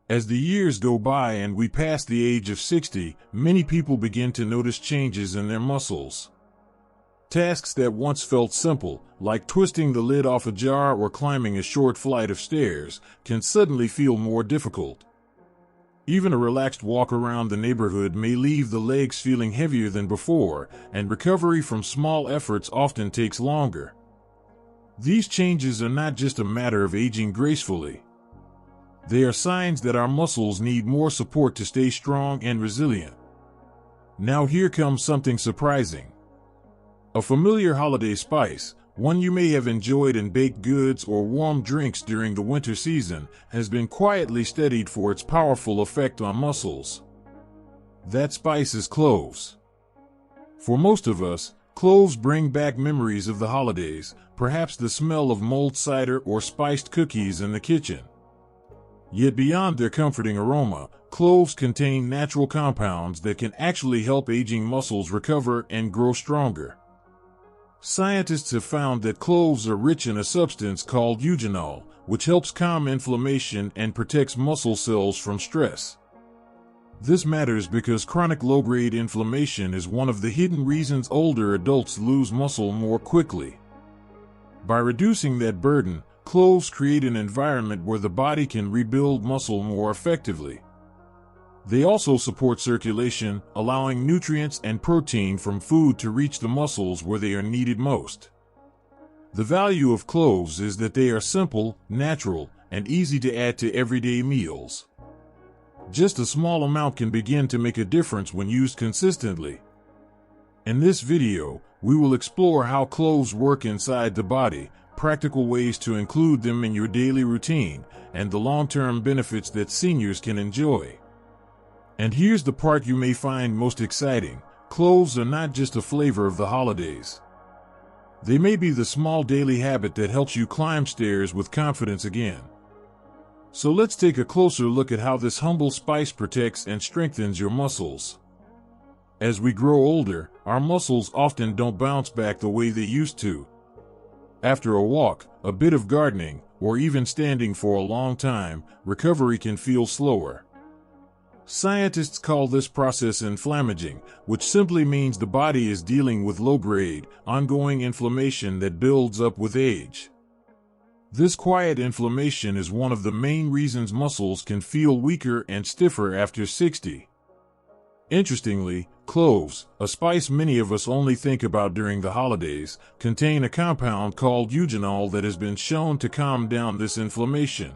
As the years go by and we pass the age of 60, many people begin to notice changes in their muscles. Tasks that once felt simple, like twisting the lid off a jar or climbing a short flight of stairs, can suddenly feel more difficult. Even a relaxed walk around the neighborhood may leave the legs feeling heavier than before, and recovery from small efforts often takes longer. These changes are not just a matter of aging gracefully. They are signs that our muscles need more support to stay strong and resilient. Now here comes something surprising. A familiar holiday spice, one you may have enjoyed in baked goods or warm drinks during the winter season, has been quietly studied for its powerful effect on muscles. That spice is cloves. For most of us, cloves bring back memories of the holidays, perhaps the smell of mulled cider or spiced cookies in the kitchen. Yet beyond their comforting aroma, cloves contain natural compounds that can actually help aging muscles recover and grow stronger. Scientists have found that cloves are rich in a substance called eugenol, which helps calm inflammation and protects muscle cells from stress. This matters because chronic low-grade inflammation is one of the hidden reasons older adults lose muscle more quickly. By reducing that burden, cloves create an environment where the body can rebuild muscle more effectively. They also support circulation, allowing nutrients and protein from food to reach the muscles where they are needed most. The value of cloves is that they are simple, natural, and easy to add to everyday meals. Just a small amount can begin to make a difference when used consistently. In this video, we will explore how cloves work inside the body, practical ways to include them in your daily routine, and the long-term benefits that seniors can enjoy. And here's the part you may find most exciting: cloves are not just a flavor of the holidays. They may be the small daily habit that helps you climb stairs with confidence again. So let's take a closer look at how this humble spice protects and strengthens your muscles. As we grow older, our muscles often don't bounce back the way they used to. After a walk, a bit of gardening, or even standing for a long time, recovery can feel slower. Scientists call this process inflammaging, which simply means the body is dealing with low-grade, ongoing inflammation that builds up with age. This quiet inflammation is one of the main reasons muscles can feel weaker and stiffer after 60. Interestingly, cloves, a spice many of us only think about during the holidays, contain a compound called eugenol that has been shown to calm down this inflammation.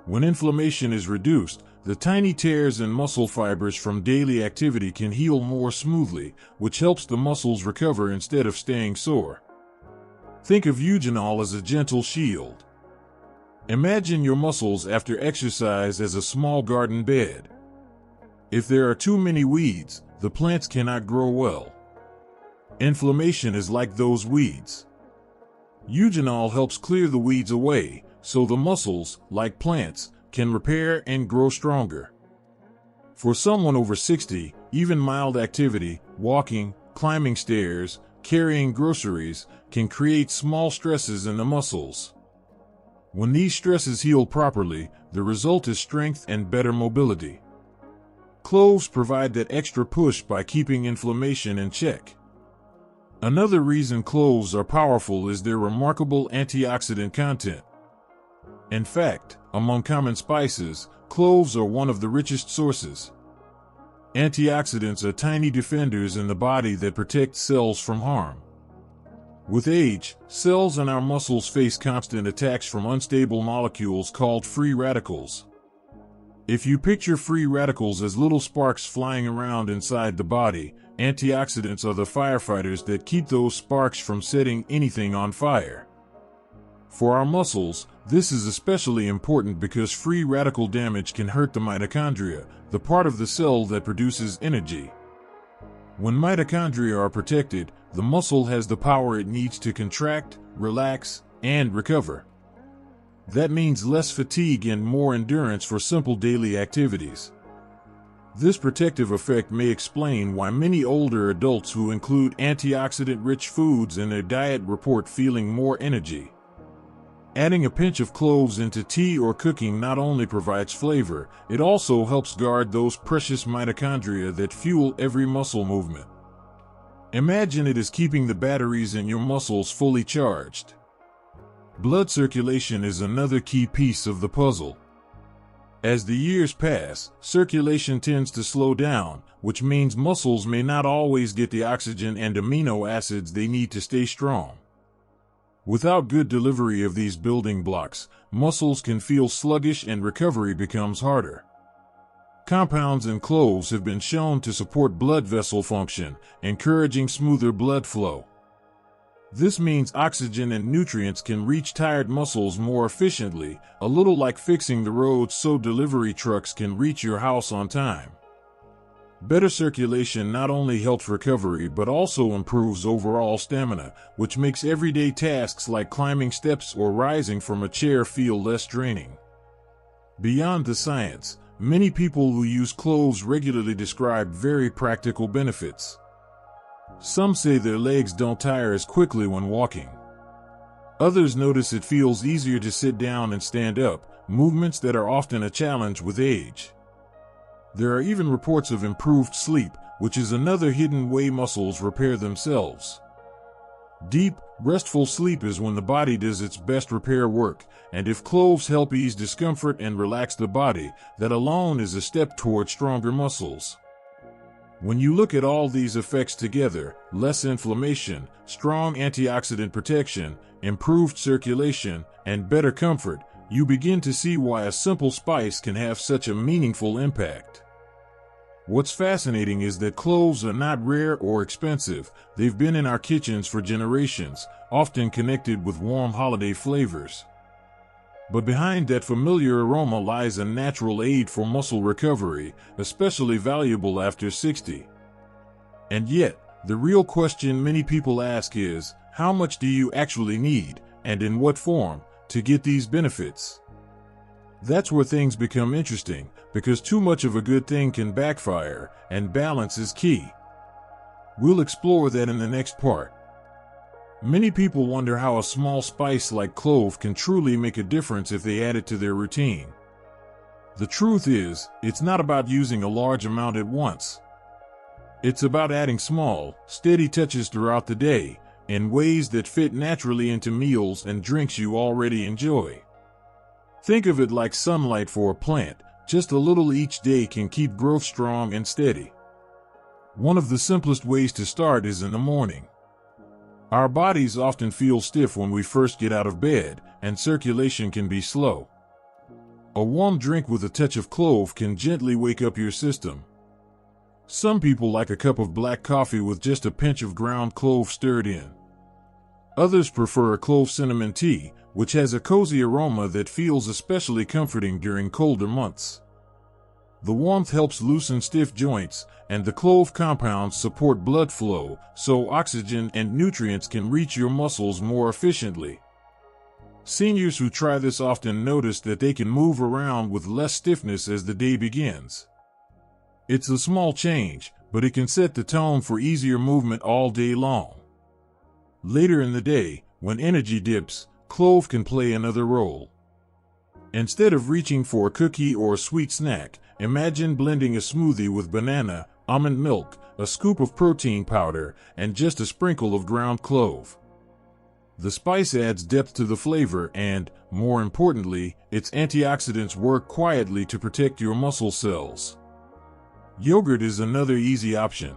When inflammation is reduced, the tiny tears in muscle fibers from daily activity can heal more smoothly, which helps the muscles recover instead of staying sore. Think of eugenol as a gentle shield. Imagine your muscles after exercise as a small garden bed. If there are too many weeds, the plants cannot grow well. Inflammation is like those weeds. Eugenol helps clear the weeds away, so the muscles, like plants, can repair and grow stronger. For someone over 60, even mild activity, walking, climbing stairs, carrying groceries, can create small stresses in the muscles. When these stresses heal properly, the result is strength and better mobility. Cloves provide that extra push by keeping inflammation in check. Another reason cloves are powerful is their remarkable antioxidant content. In fact, among common spices, cloves are one of the richest sources. Antioxidants are tiny defenders in the body that protect cells from harm. With age, cells in our muscles face constant attacks from unstable molecules called free radicals. If you picture free radicals as little sparks flying around inside the body, antioxidants are the firefighters that keep those sparks from setting anything on fire. For our muscles, this is especially important because free radical damage can hurt the mitochondria, the part of the cell that produces energy. When mitochondria are protected, the muscle has the power it needs to contract, relax, and recover. That means less fatigue and more endurance for simple daily activities. This protective effect may explain why many older adults who include antioxidant-rich foods in their diet report feeling more energy. Adding a pinch of cloves into tea or cooking not only provides flavor, it also helps guard those precious mitochondria that fuel every muscle movement. Imagine it as keeping the batteries in your muscles fully charged. Blood circulation is another key piece of the puzzle. As the years pass, circulation tends to slow down, which means muscles may not always get the oxygen and amino acids they need to stay strong. Without good delivery of these building blocks, muscles can feel sluggish and recovery becomes harder. Compounds in cloves have been shown to support blood vessel function, encouraging smoother blood flow. This means oxygen and nutrients can reach tired muscles more efficiently, a little like fixing the roads so delivery trucks can reach your house on time. Better circulation not only helps recovery but also improves overall stamina, which makes everyday tasks like climbing steps or rising from a chair feel less draining. Beyond the science, many people who use cloves regularly describe very practical benefits. Some say their legs don't tire as quickly when walking. Others notice it feels easier to sit down and stand up, movements that are often a challenge with age. There are even reports of improved sleep, which is another hidden way muscles repair themselves. Deep, restful sleep is when the body does its best repair work, and if cloves help ease discomfort and relax the body, that alone is a step toward stronger muscles. When you look at all these effects together, less inflammation, strong antioxidant protection, improved circulation, and better comfort, you begin to see why a simple spice can have such a meaningful impact. What's fascinating is that cloves are not rare or expensive. They've been in our kitchens for generations, often connected with warm holiday flavors. But behind that familiar aroma lies a natural aid for muscle recovery, especially valuable after 60. And yet, the real question many people ask is, how much do you actually need, and in what form, to get these benefits? That's where things become interesting, because too much of a good thing can backfire, and balance is key. We'll explore that in the next part. Many people wonder how a small spice like clove can truly make a difference if they add it to their routine. The truth is, it's not about using a large amount at once. It's about adding small, steady touches throughout the day, in ways that fit naturally into meals and drinks you already enjoy. Think of it like sunlight for a plant. Just a little each day can keep growth strong and steady. One of the simplest ways to start is in the morning. Our bodies often feel stiff when we first get out of bed, and circulation can be slow. A warm drink with a touch of clove can gently wake up your system. Some people like a cup of black coffee with just a pinch of ground clove stirred in. Others prefer a clove cinnamon tea, which has a cozy aroma that feels especially comforting during colder months. The warmth helps loosen stiff joints, and the clove compounds support blood flow, so oxygen and nutrients can reach your muscles more efficiently. Seniors who try this often notice that they can move around with less stiffness as the day begins. It's a small change, but it can set the tone for easier movement all day long. Later in the day, when energy dips, clove can play another role. Instead of reaching for a cookie or a sweet snack, imagine blending a smoothie with banana, almond milk, a scoop of protein powder, and just a sprinkle of ground clove. The spice adds depth to the flavor and, more importantly, its antioxidants work quietly to protect your muscle cells. Yogurt is another easy option.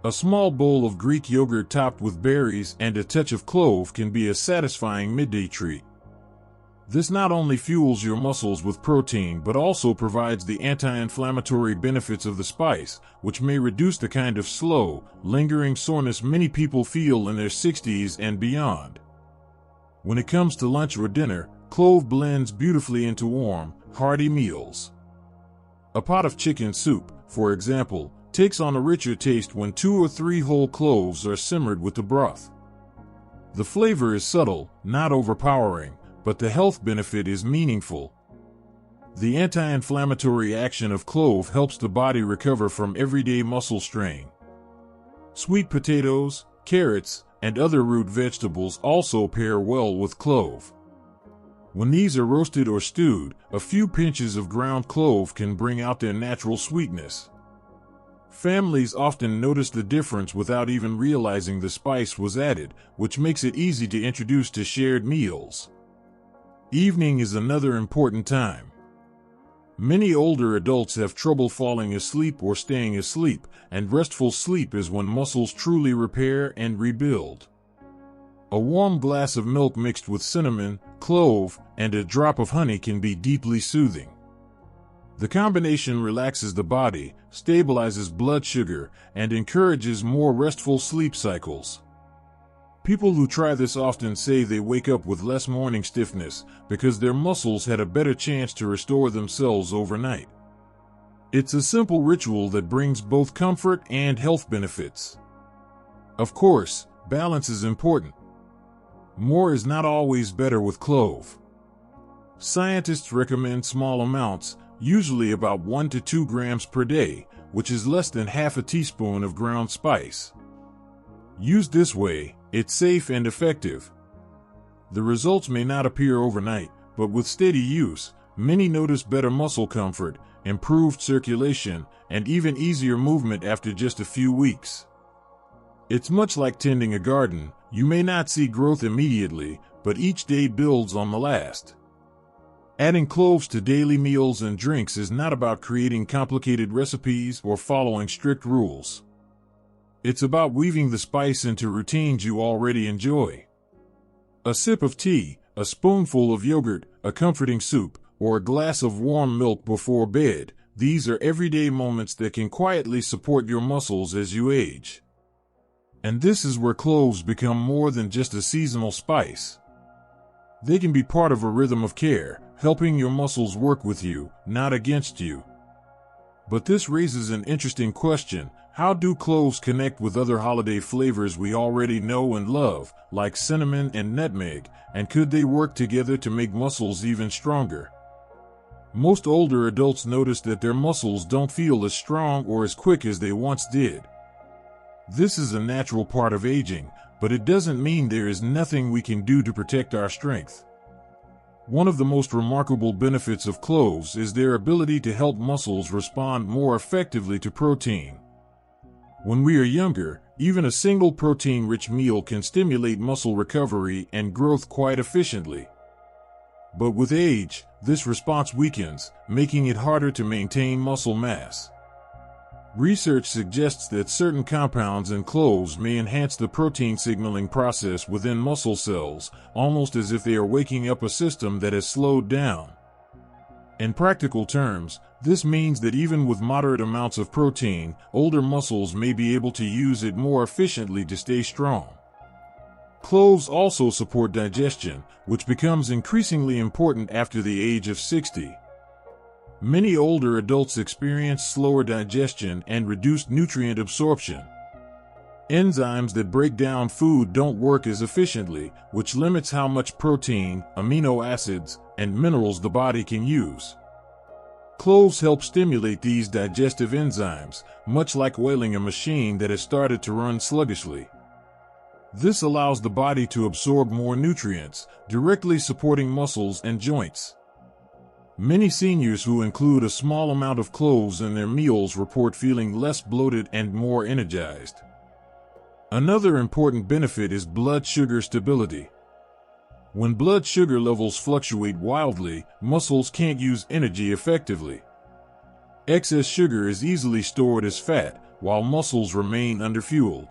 A small bowl of Greek yogurt topped with berries and a touch of clove can be a satisfying midday treat. This not only fuels your muscles with protein but also provides the anti-inflammatory benefits of the spice, which may reduce the kind of slow, lingering soreness many people feel in their 60s and beyond. When it comes to lunch or dinner, clove blends beautifully into warm, hearty meals. A pot of chicken soup, for example, takes on a richer taste when 2 or 3 whole cloves are simmered with the broth. The flavor is subtle, not overpowering, but the health benefit is meaningful. The anti-inflammatory action of clove helps the body recover from everyday muscle strain. Sweet potatoes, carrots, and other root vegetables also pair well with clove. When these are roasted or stewed, a few pinches of ground clove can bring out their natural sweetness. Families often notice the difference without even realizing the spice was added, which makes it easy to introduce to shared meals. Evening is another important time. Many older adults have trouble falling asleep or staying asleep, and restful sleep is when muscles truly repair and rebuild. A warm glass of milk mixed with cinnamon, clove, and a drop of honey can be deeply soothing. The combination relaxes the body, stabilizes blood sugar, and encourages more restful sleep cycles. People who try this often say they wake up with less morning stiffness because their muscles had a better chance to restore themselves overnight. It's a simple ritual that brings both comfort and health benefits. Of course, balance is important. More is not always better with clove. Scientists recommend small amounts, usually about 1 to 2 grams per day, which is less than half a teaspoon of ground spice. Used this way, it's safe and effective. The results may not appear overnight, but with steady use, many notice better muscle comfort, improved circulation, and even easier movement after just a few weeks. It's much like tending a garden. You may not see growth immediately, but each day builds on the last. Adding cloves to daily meals and drinks is not about creating complicated recipes or following strict rules. It's about weaving the spice into routines you already enjoy. A sip of tea, a spoonful of yogurt, a comforting soup, or a glass of warm milk before bed, these are everyday moments that can quietly support your muscles as you age. And this is where cloves become more than just a seasonal spice. They can be part of a rhythm of care, helping your muscles work with you, not against you. But this raises an interesting question. How do cloves connect with other holiday flavors we already know and love, like cinnamon and nutmeg, and could they work together to make muscles even stronger? Most older adults notice that their muscles don't feel as strong or as quick as they once did. This is a natural part of aging, but it doesn't mean there is nothing we can do to protect our strength. One of the most remarkable benefits of cloves is their ability to help muscles respond more effectively to protein. When we are younger, even a single protein-rich meal can stimulate muscle recovery and growth quite efficiently. But with age, this response weakens, making it harder to maintain muscle mass. Research suggests that certain compounds in cloves may enhance the protein signaling process within muscle cells, almost as if they are waking up a system that has slowed down. In practical terms, this means that even with moderate amounts of protein, older muscles may be able to use it more efficiently to stay strong. Cloves also support digestion, which becomes increasingly important after the age of 60. Many older adults experience slower digestion and reduced nutrient absorption. Enzymes that break down food don't work as efficiently, which limits how much protein, amino acids, and minerals the body can use. Cloves help stimulate these digestive enzymes, much like oiling a machine that has started to run sluggishly. This allows the body to absorb more nutrients, directly supporting muscles and joints. Many seniors who include a small amount of cloves in their meals report feeling less bloated and more energized. Another important benefit is blood sugar stability. When blood sugar levels fluctuate wildly, muscles can't use energy effectively. Excess sugar is easily stored as fat, while muscles remain underfueled.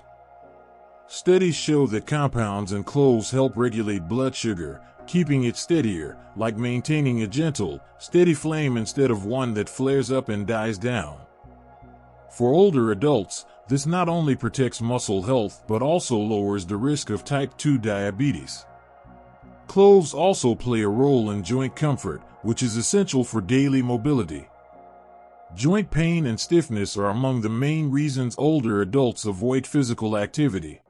Studies show that compounds in cloves help regulate blood sugar, keeping it steadier, like maintaining a gentle, steady flame instead of one that flares up and dies down. For older adults, this not only protects muscle health but also lowers the risk of type 2 diabetes. Cloves also play a role in joint comfort, which is essential for daily mobility. Joint pain and stiffness are among the main reasons older adults avoid physical activity.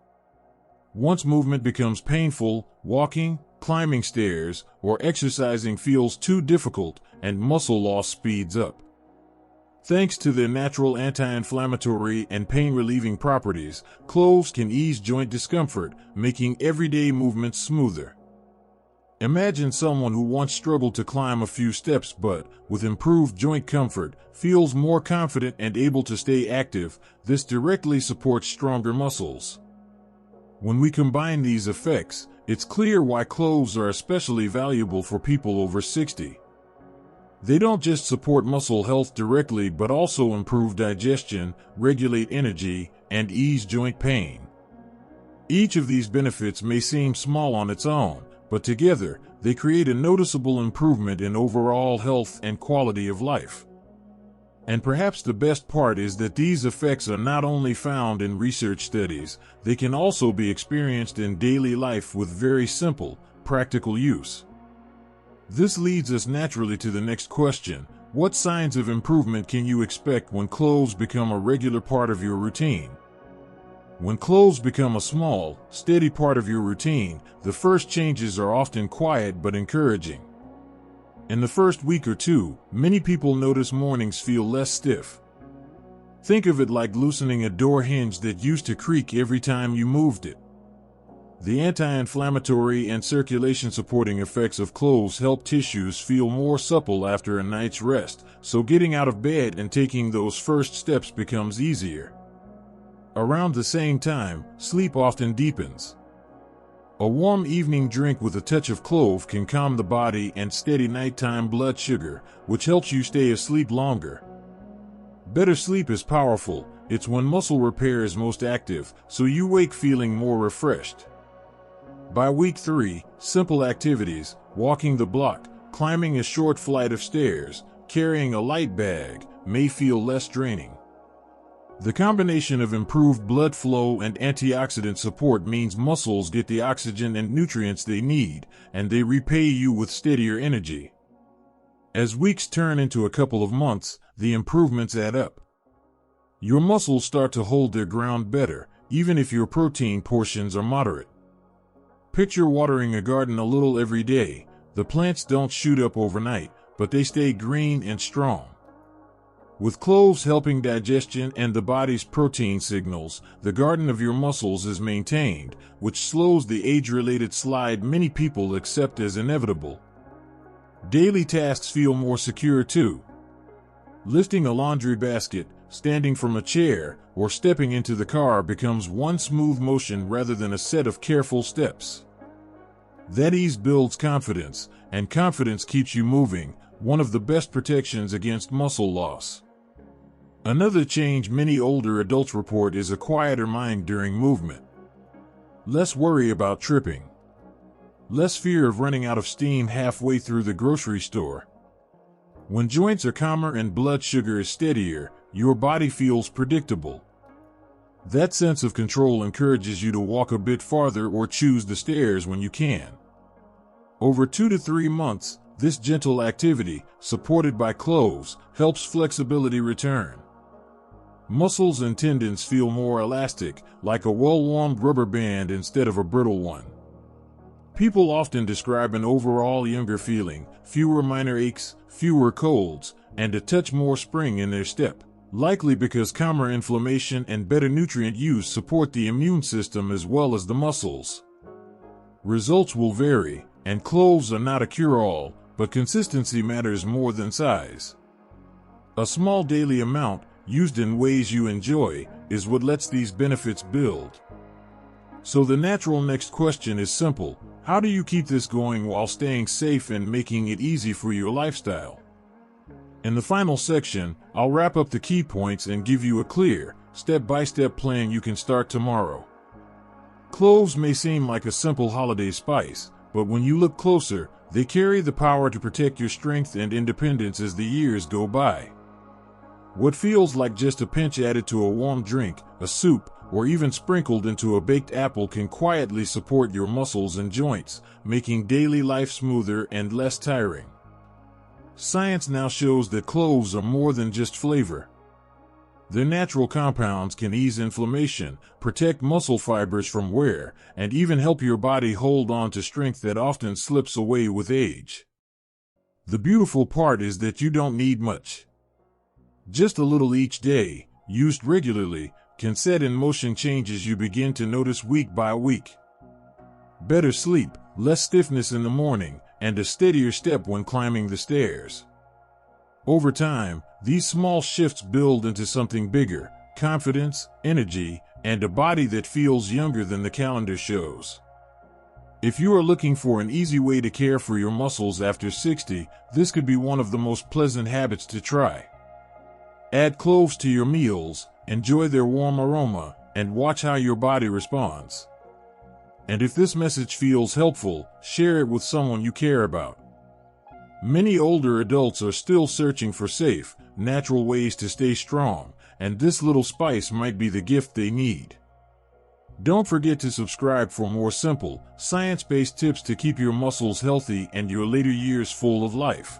Once movement becomes painful, walking, climbing stairs, or exercising feels too difficult, and muscle loss speeds up. Thanks to their natural anti-inflammatory and pain-relieving properties, cloves can ease joint discomfort, making everyday movements smoother. Imagine someone who once struggled to climb a few steps but, with improved joint comfort, feels more confident and able to stay active. This directly supports stronger muscles. When we combine these effects, it's clear why cloves are especially valuable for people over 60. They don't just support muscle health directly but also improve digestion, regulate energy, and ease joint pain. Each of these benefits may seem small on its own, but together, they create a noticeable improvement in overall health and quality of life. And perhaps the best part is that these effects are not only found in research studies, they can also be experienced in daily life with very simple, practical use. This leads us naturally to the next question: what signs of improvement can you expect when cloves become a regular part of your routine? When cloves become a small, steady part of your routine, the first changes are often quiet but encouraging. In the first week or two, many people notice mornings feel less stiff. Think of it like loosening a door hinge that used to creak every time you moved it. The anti-inflammatory and circulation-supporting effects of cloves help tissues feel more supple after a night's rest, so getting out of bed and taking those first steps becomes easier. Around the same time, sleep often deepens. A warm evening drink with a touch of clove can calm the body and steady nighttime blood sugar, which helps you stay asleep longer. Better sleep is powerful. It's when muscle repair is most active, so you wake feeling more refreshed. By week 3, simple activities, walking the block, climbing a short flight of stairs, carrying a light bag, may feel less draining. The combination of improved blood flow and antioxidant support means muscles get the oxygen and nutrients they need, and they repay you with steadier energy. As weeks turn into a couple of months, the improvements add up. Your muscles start to hold their ground better, even if your protein portions are moderate. Picture watering a garden a little every day. The plants don't shoot up overnight, but they stay green and strong. With cloves helping digestion and the body's protein signals, the garden of your muscles is maintained, which slows the age-related slide many people accept as inevitable. Daily tasks feel more secure too. Lifting a laundry basket, standing from a chair, or stepping into the car becomes one smooth motion rather than a set of careful steps. That ease builds confidence, and confidence keeps you moving, one of the best protections against muscle loss. Another change many older adults report is a quieter mind during movement. Less worry about tripping. Less fear of running out of steam halfway through the grocery store. When joints are calmer and blood sugar is steadier, your body feels predictable. That sense of control encourages you to walk a bit farther or choose the stairs when you can. Over 2 to 3 months, this gentle activity, supported by cloves, helps flexibility return. Muscles and tendons feel more elastic, like a well-warmed rubber band instead of a brittle one. People often describe an overall younger feeling, fewer minor aches, fewer colds, and a touch more spring in their step, likely because calmer inflammation and better nutrient use support the immune system as well as the muscles. Results will vary, and cloves are not a cure-all, but consistency matters more than size. A small daily amount, used in ways you enjoy, is what lets these benefits build. So the natural next question is simple: how do you keep this going while staying safe and making it easy for your lifestyle? In the final section, I'll wrap up the key points and give you a clear, step-by-step plan you can start tomorrow. Cloves may seem like a simple holiday spice, but when you look closer, they carry the power to protect your strength and independence as the years go by. What feels like just a pinch added to a warm drink, a soup, or even sprinkled into a baked apple can quietly support your muscles and joints, making daily life smoother and less tiring. Science now shows that cloves are more than just flavor. Their natural compounds can ease inflammation, protect muscle fibers from wear, and even help your body hold on to strength that often slips away with age. The beautiful part is that you don't need much. Just a little each day, used regularly, can set in motion changes you begin to notice week by week. Better sleep, less stiffness in the morning, and a steadier step when climbing the stairs. Over time, these small shifts build into something bigger: confidence, energy, and a body that feels younger than the calendar shows. If you are looking for an easy way to care for your muscles after 60, this could be one of the most pleasant habits to try. Add cloves to your meals, enjoy their warm aroma, and watch how your body responds. And if this message feels helpful, share it with someone you care about. Many older adults are still searching for safe, natural ways to stay strong, and this little spice might be the gift they need. Don't forget to subscribe for more simple, science-based tips to keep your muscles healthy and your later years full of life.